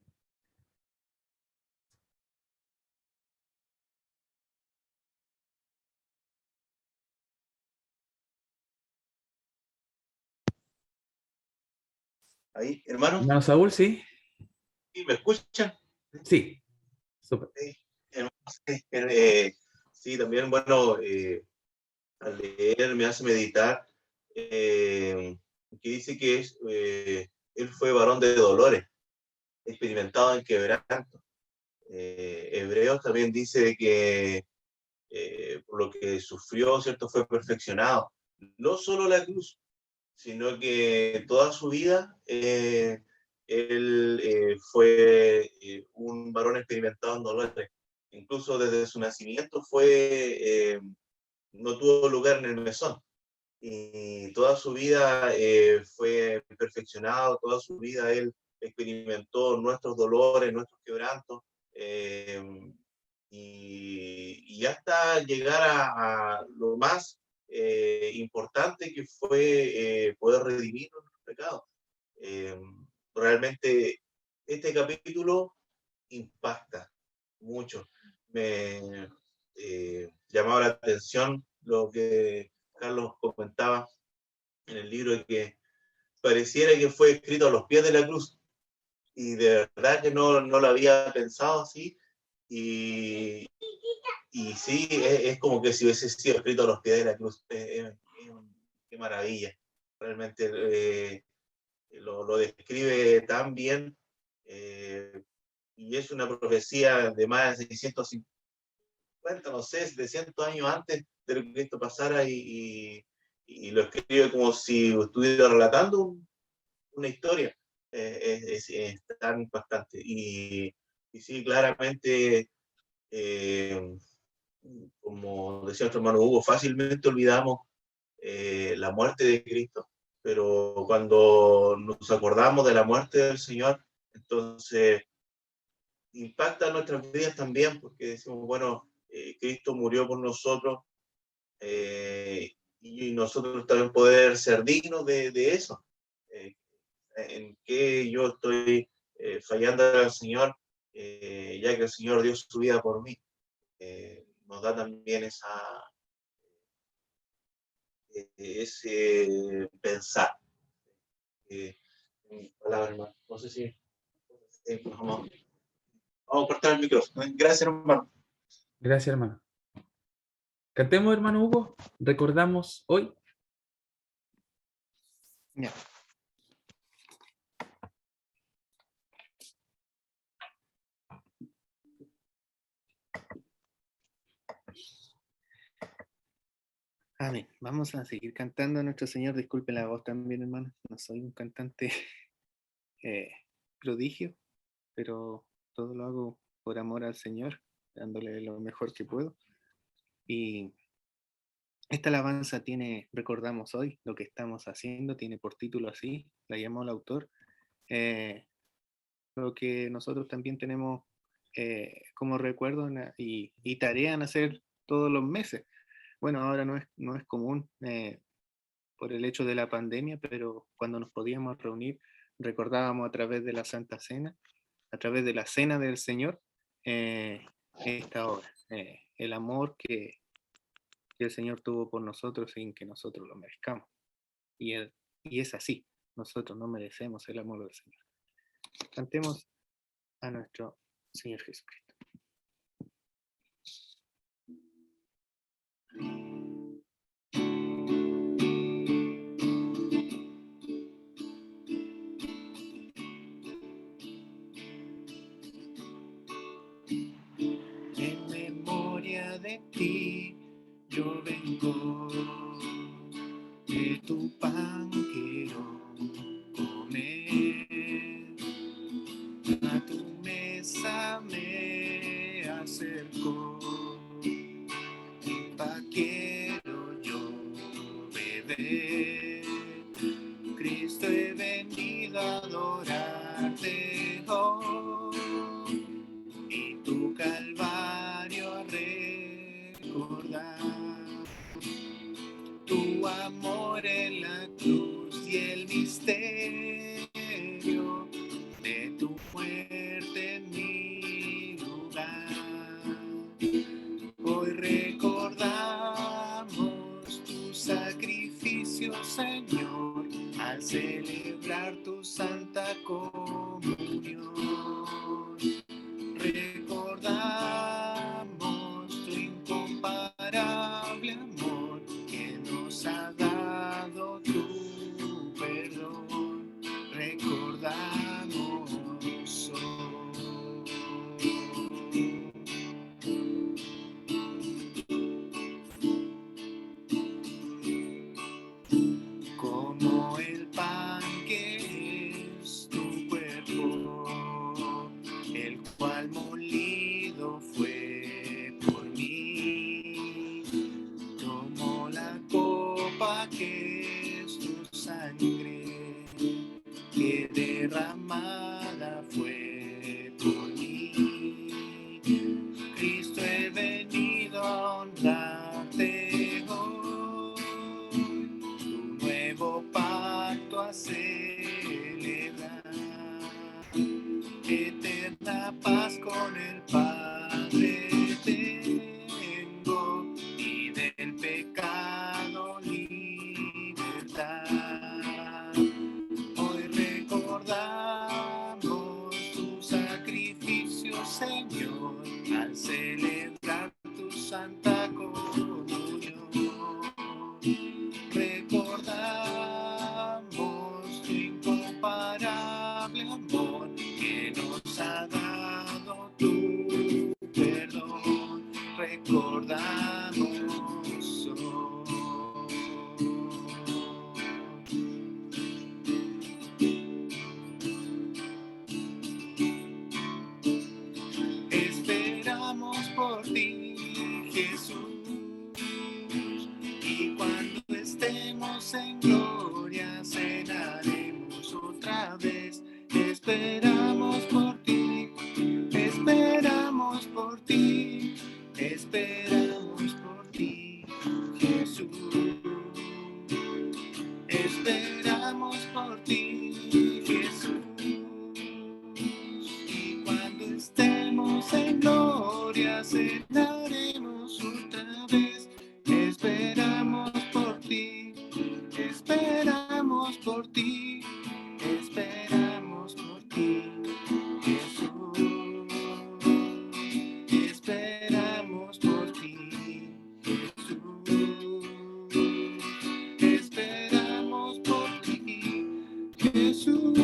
Ahí, hermano, Hermano Saúl, ¿sí? ¿sí me escuchan? Sí, súper. Sí, hermano, sí, sí, también, bueno, al leer me hace meditar, que dice que él fue varón de dolores, experimentado en quebranto. Hebreos también dice que por lo que sufrió, ¿cierto?, fue perfeccionado. No solo la cruz, sino que toda su vida él fue un varón experimentado en dolores. Incluso desde su nacimiento no tuvo lugar en el mesón. Y toda su vida fue perfeccionado, toda su vida él experimentó nuestros dolores, nuestros quebrantos, y hasta llegar a lo más importante, que fue poder redimir nuestros pecados. Realmente este capítulo impacta mucho. Me llamaba la atención lo que Carlos comentaba en el libro, que pareciera que fue escrito a los pies de la cruz, y de verdad que no lo había pensado así, y sí, es como que si hubiese sido escrito a los pies de la cruz. Qué maravilla. Realmente lo describe tan bien, y es una profecía de más de 650, no sé, 700 años antes de que esto pasara, y lo escribe como si estuviera relatando una historia. es tan impactante. Y sí, claramente, como decía nuestro hermano Hugo, fácilmente olvidamos la muerte de Cristo, pero cuando nos acordamos de la muerte del Señor, entonces impacta nuestras vidas también, porque decimos, bueno, Cristo murió por nosotros, y nosotros también poder ser dignos de eso. En que yo estoy fallando al Señor, ya que el Señor dio su vida por mí. Nos da también ese pensar. Palabra, hermano. No sé si vamos a cortar el micrófono. Gracias, hermano. Gracias, hermano. Cantemos, hermano Hugo. Recordamos hoy. Ya. Amén. Vamos a seguir cantando a nuestro Señor. Disculpe la voz también, hermano. No soy un cantante prodigio, pero todo lo hago por amor al Señor, dándole lo mejor que puedo. Y esta alabanza tiene, recordamos hoy, lo que estamos haciendo, tiene por título así, la llamó el autor, lo que nosotros también tenemos como recuerdo y tarea en hacer todos los meses. Bueno, ahora no es común por el hecho de la pandemia, pero cuando nos podíamos reunir, recordábamos a través de la Santa Cena, a través de la Cena del Señor, esta obra, el amor que el Señor tuvo por nosotros sin que nosotros lo merezcamos. Y es así, nosotros no merecemos el amor del Señor. Cantemos a nuestro Señor Jesucristo. En memoria de ti, yo vengo, de tu pan quiero comer, a tu mesa me acerco, pa' quiero yo beber. Cristo, he venido a adorarte hoy y tu calvario a recordar. Tu amor en la cruz y el misterio de tu muerte en mi lugar. Hoy recordamos tu sacrificio, Señor, al celebrar tu santa comunión. Recordamos tu incomparable amor que nos ha dado tu perdón. Recordamos hoy. Como el pan que es tu cuerpo, el cual molido fue por mí. Tomo la copa que es tu sangre, que derramada fue por mí. Cristo, he venido a honrarte hoy, tu nuevo pacto a celebrar, eterna paz con el Padre tengo y del pecado libertad. Hoy recordamos tu sacrificio, Señor, al celebrar tu santa comunión. Recordamos tu incomparable amor que nos ha dado tu perdón. Recordamos hoy. Jesús. Y cuando estemos en gloria, cenaremos otra vez. Esperamos por ti, esperamos por ti, esperamos por ti, Jesús. Esperamos por ti, Jesús. Y cuando estemos en gloria, cenaremos otra vez. Esperamos por ti, esperamos por ti, esperamos por ti, Jesús. Esperamos por ti, Jesús. Esperamos por ti, Jesús.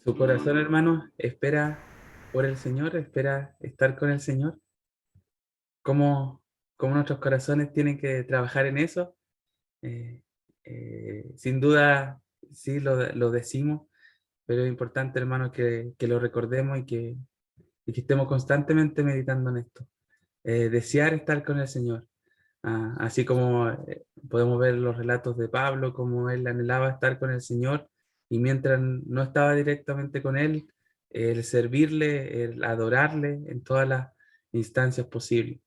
Su corazón, hermano, espera por el Señor, espera estar con el Señor. ¿Cómo nuestros corazones tienen que trabajar en eso? Sin duda, sí, lo decimos, pero es importante, hermano, que lo recordemos y que estemos constantemente meditando en esto. Desear estar con el Señor. Así como podemos ver los relatos de Pablo, como él anhelaba estar con el Señor y mientras no estaba directamente con Él, el servirle, el adorarle en todas las instancias posibles.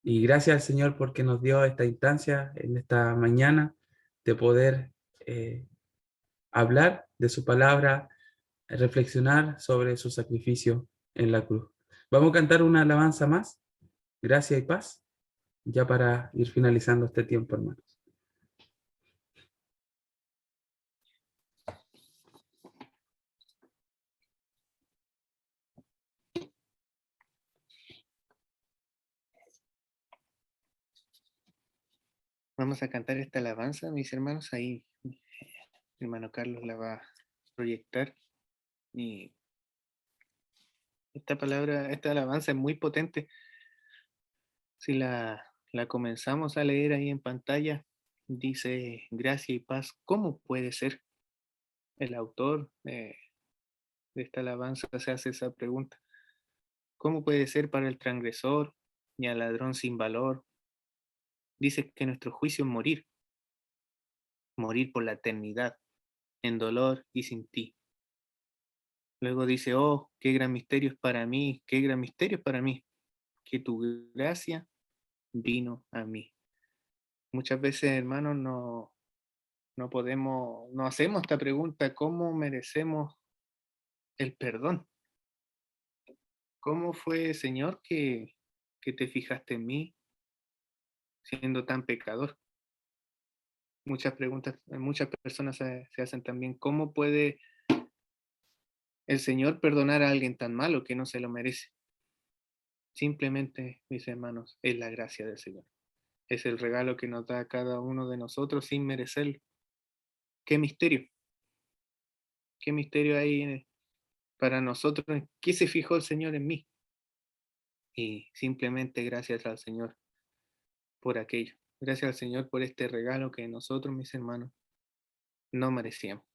Y gracias al Señor porque nos dio esta instancia en esta mañana de poder hablar de su palabra, reflexionar sobre su sacrificio en la cruz. Vamos a cantar una alabanza más, gracia y paz, ya para ir finalizando este tiempo, hermanos. Vamos a cantar esta alabanza, mis hermanos. Ahí mi hermano Carlos la va a proyectar. Y esta alabanza es muy potente. Si la comenzamos a leer ahí en pantalla, dice gracia y paz. ¿Cómo puede ser? El autor de esta alabanza se hace esa pregunta. ¿Cómo puede ser para el transgresor y al ladrón sin valor? Dice que nuestro juicio es morir por la eternidad, en dolor y sin ti. Luego dice, oh, qué gran misterio es para mí, qué gran misterio es para mí, que tu gracia vino a mí. Muchas veces, hermanos, no hacemos esta pregunta, ¿cómo merecemos el perdón? ¿Cómo fue, Señor, que te fijaste en mí siendo tan pecador? Muchas personas se hacen también, ¿cómo puede el Señor perdonar a alguien tan malo que no se lo merece? Simplemente, mis hermanos, es la gracia del Señor. Es el regalo que nos da a cada uno de nosotros sin merecerlo. ¡Qué misterio! ¿Qué misterio hay para nosotros? ¿Qué se fijó el Señor en mí? Y simplemente gracias al Señor por aquello. Gracias al Señor por este regalo que nosotros, mis hermanos, no merecíamos.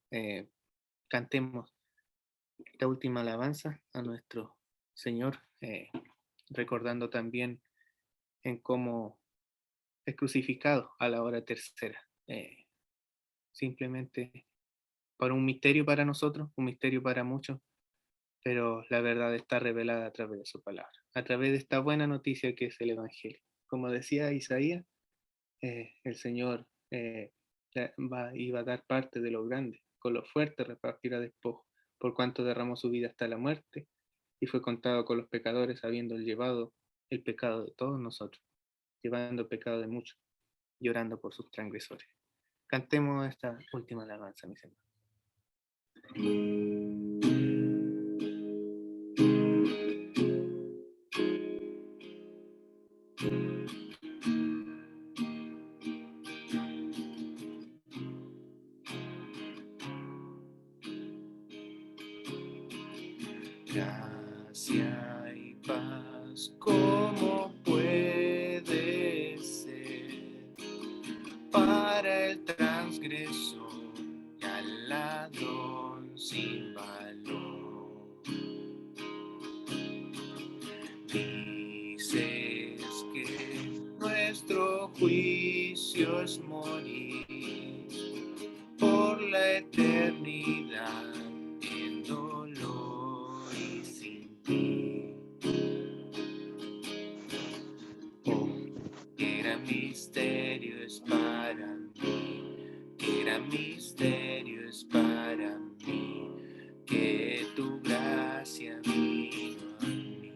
Cantemos esta última alabanza a nuestro Señor, recordando también en cómo es crucificado a la hora tercera. Simplemente para un misterio para nosotros, un misterio para muchos, pero la verdad está revelada a través de su palabra, a través de esta buena noticia que es el Evangelio. Como decía Isaías, el Señor iba a dar parte de lo grande, con lo fuerte repartirá despojo, por cuanto derramó su vida hasta la muerte y fue contado con los pecadores, habiendo llevado el pecado de todos nosotros, llevando el pecado de muchos, llorando por sus transgresores. Cantemos esta última alabanza, mis hermanos. Gracia y paz, ¿cómo puede ser para el transgresor transgresor y al ladrón sin valor. Dices que nuestro juicio es morir por la eternidad en dolor y sin ti. Oh, qué gran misterio es para mí, qué gran misterio es para mí, que tu gracia vino a mí.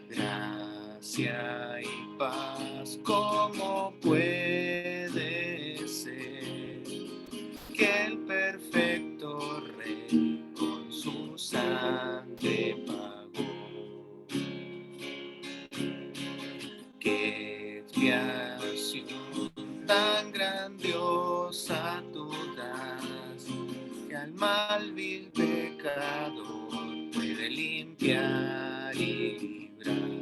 Gracia y paz, ¿cómo puede ser que el perfecto Rey con su sangre pagó? Qué expiación tan grandiosa tú das, que al mal vil pecador puede limpiar y librar.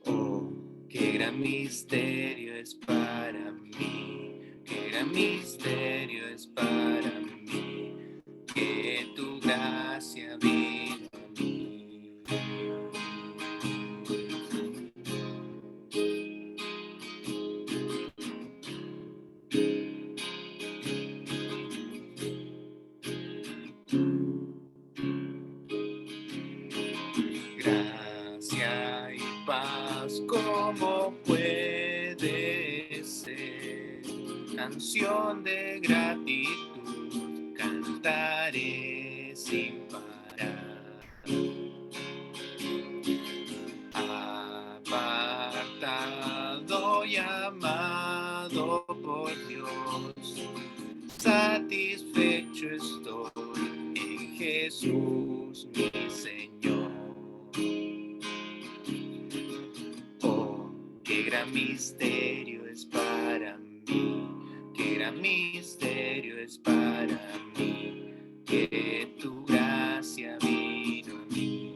Oh, qué gran misterio es para mí, qué gran misterio es para mí, que tu gracia vino a mí. Gracia y paz, ¿cómo puede ser? Canción de gratitud cantaré sin parar. Apartado y amado por Dios, satisfecho estoy en Jesús mi Señor. Oh, qué gran misterio es para mí, qué gran misterio es para mí, que tu gracia vino a mí.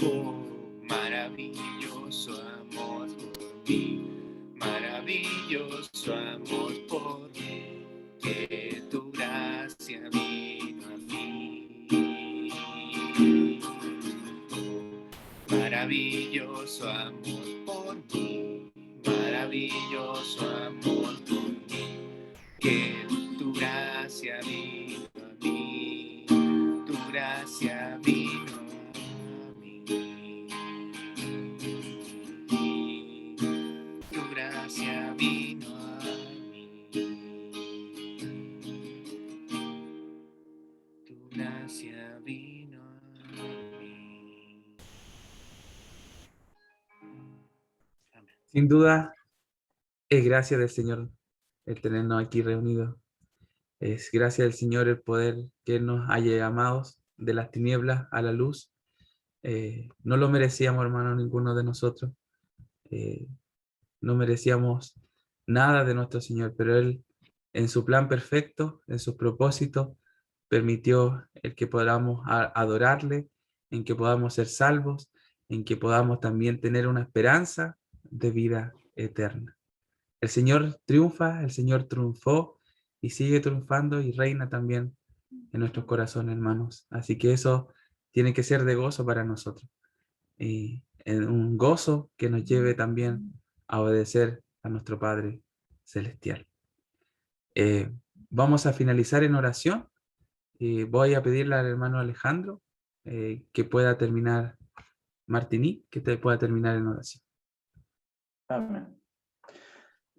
Oh, maravilloso amor por mí, maravilloso amor por mí, que tu gracia vino a mí. Oh, maravilloso amor por mí, maravilloso amor por mí, que tu gracia vino a mí, tu gracia vino a mí, tu gracia vino a mí, tu gracia vino a mí. Amén. Sin duda, es gracia del Señor el tenernos aquí reunidos. Es gracia del Señor el poder que Él nos haya llamado de las tinieblas a la luz. No lo merecíamos, hermano, ninguno de nosotros. No merecíamos nada de nuestro Señor, pero Él, en su plan perfecto, en sus propósitos, permitió el que podamos adorarle, en que podamos ser salvos, en que podamos también tener una esperanza de vida eterna. El Señor triunfa, el Señor triunfó y sigue triunfando y reina también en nuestros corazones, hermanos. Así que eso tiene que ser de gozo para nosotros. Y un gozo que nos lleve también a obedecer a nuestro Padre Celestial. Vamos a finalizar en oración. Voy a pedirle al hermano Alejandro que pueda terminar, Martini, que te pueda terminar en oración. Amén.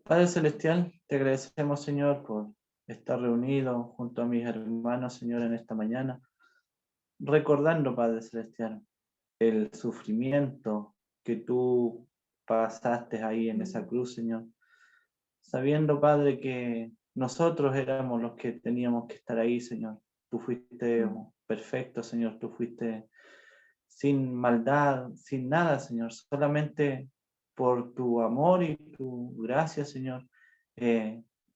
Padre Celestial, te agradecemos, Señor, por estar reunido junto a mis hermanos, Señor, en esta mañana, recordando, Padre Celestial, el sufrimiento que tú pasaste ahí en esa cruz, Señor, sabiendo, Padre, que nosotros éramos los que teníamos que estar ahí, Señor. Tú fuiste perfecto, Señor, tú fuiste sin maldad, sin nada, Señor, solamente por tu amor y tu gracia, Señor,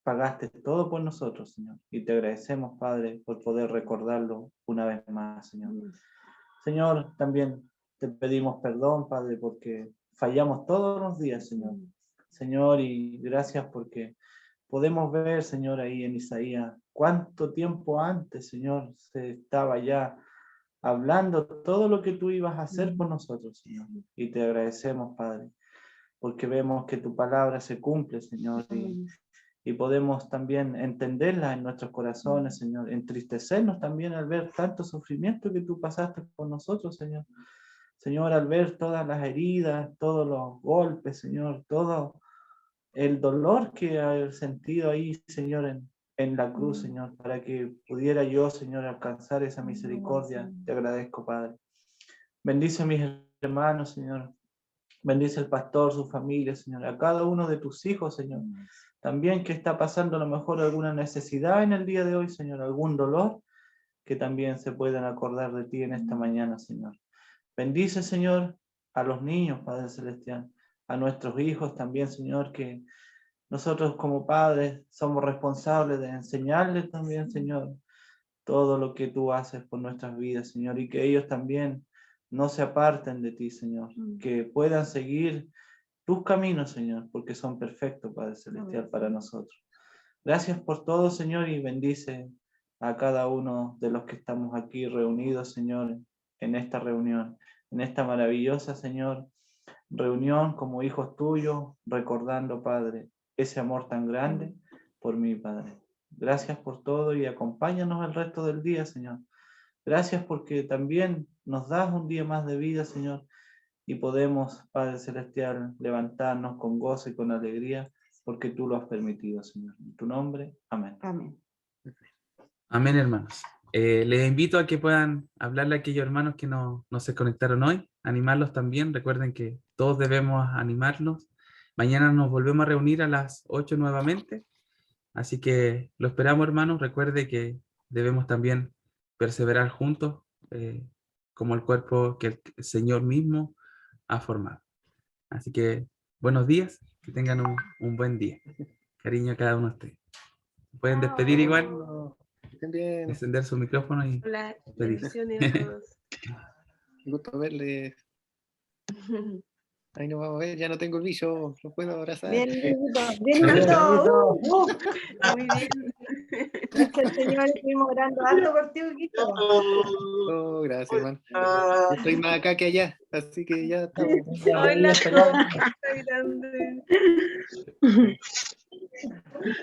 pagaste todo por nosotros, Señor. Y te agradecemos, Padre, por poder recordarlo una vez más, Señor. Señor, también te pedimos perdón, Padre, porque fallamos todos los días, Señor. Señor, y gracias porque podemos ver, Señor, ahí en Isaías, cuánto tiempo antes, Señor, se estaba ya hablando todo lo que tú ibas a hacer por nosotros, Señor. Y te agradecemos, Padre, porque vemos que tu palabra se cumple, Señor, y podemos también entenderla en nuestros corazones, Señor, entristecernos también al ver tanto sufrimiento que tú pasaste por nosotros, Señor. Señor, al ver todas las heridas, todos los golpes, Señor, todo el dolor que he sentido ahí, Señor, en la cruz, Señor, para que pudiera yo, Señor, alcanzar esa misericordia. Te agradezco, Padre. Bendice a mis hermanos, Señor. Bendice al pastor, su familia, Señor, a cada uno de tus hijos, Señor. También que está pasando a lo mejor alguna necesidad en el día de hoy, Señor, algún dolor, que también se puedan acordar de ti en esta mañana, Señor. Bendice, Señor, a los niños, Padre Celestial, a nuestros hijos también, Señor, que nosotros como padres somos responsables de enseñarles también, Señor, todo lo que tú haces por nuestras vidas, Señor, y que ellos también no se aparten de ti, Señor, que puedan seguir tus caminos, Señor, porque son perfectos, Padre Celestial, para nosotros. Gracias por todo, Señor, y bendice a cada uno de los que estamos aquí reunidos, Señor, en esta reunión, en esta maravillosa, Señor, reunión como hijos tuyos, recordando, Padre, ese amor tan grande por mí, Padre. Gracias por todo y acompáñanos el resto del día, Señor. Gracias porque también nos das un día más de vida, Señor, y podemos, Padre Celestial, levantarnos con gozo y con alegría, porque tú lo has permitido, Señor. En tu nombre, amén. Amén. Amén, hermanos. Les invito a que puedan hablarle a aquellos hermanos que no se conectaron hoy, animarlos también. Recuerden que todos debemos animarnos. Mañana nos volvemos a reunir a las 8 nuevamente. Así que lo esperamos, hermanos. Recuerde que debemos también perseverar juntos como el cuerpo que el Señor mismo ha formado. Así que buenos días, que tengan un buen día. Cariño a cada uno de ustedes. Pueden despedir igual, Estén bien. encender su micrófono y Hola, despedirse. bendiciones a todos. Un gusto verles. Ahí nos vamos a ver, ya no tengo el bicho, lo puedo abrazar. Bien, Dieguito, bien, Dieguito. Muy bien. Gracias al Señor, estuvimos orando harto por ti, Dieguito. Oh, gracias, hermano. Yo estoy más acá que allá, así que ya estamos. Hola, soy grande.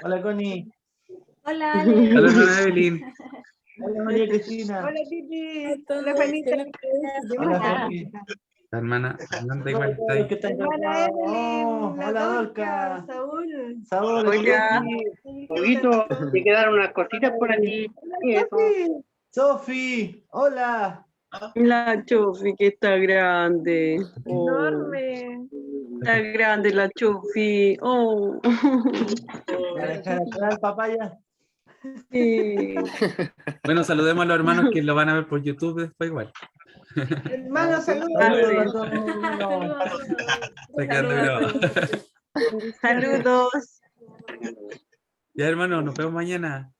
Hola, Connie. Hola, Hola, Ale. hermana Evelyn. Hola, María Cristina. Hola, Titi. todos, Hola, Juanita. Hola, Javi. La hermana Fernanda igual está Hola, ahí. ¿qué tal? Hermana Evelyn. Oh, la hola, Dorca, Dorca. Saúl. Saúl, Oiga, Sofi. Huguito, te quedaron unas cositas por aquí. Hola, Sofi. Sofi, hola. La Chofi que está grande. Oh, Enorme. está grande la Chofi. Oh. ¿Va a dejar atrás el papaya? Sí. Bueno, saludemos a los hermanos que lo van a ver por YouTube después igual. Hermano, saludos. Saludos a todos, hermanos. Está quedando grabado. Saludos. Ya, hermanos, nos vemos mañana.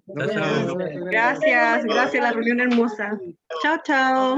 Nos Chao, chao. vemos. Gracias, gracias a la reunión hermosa. Chao, chao.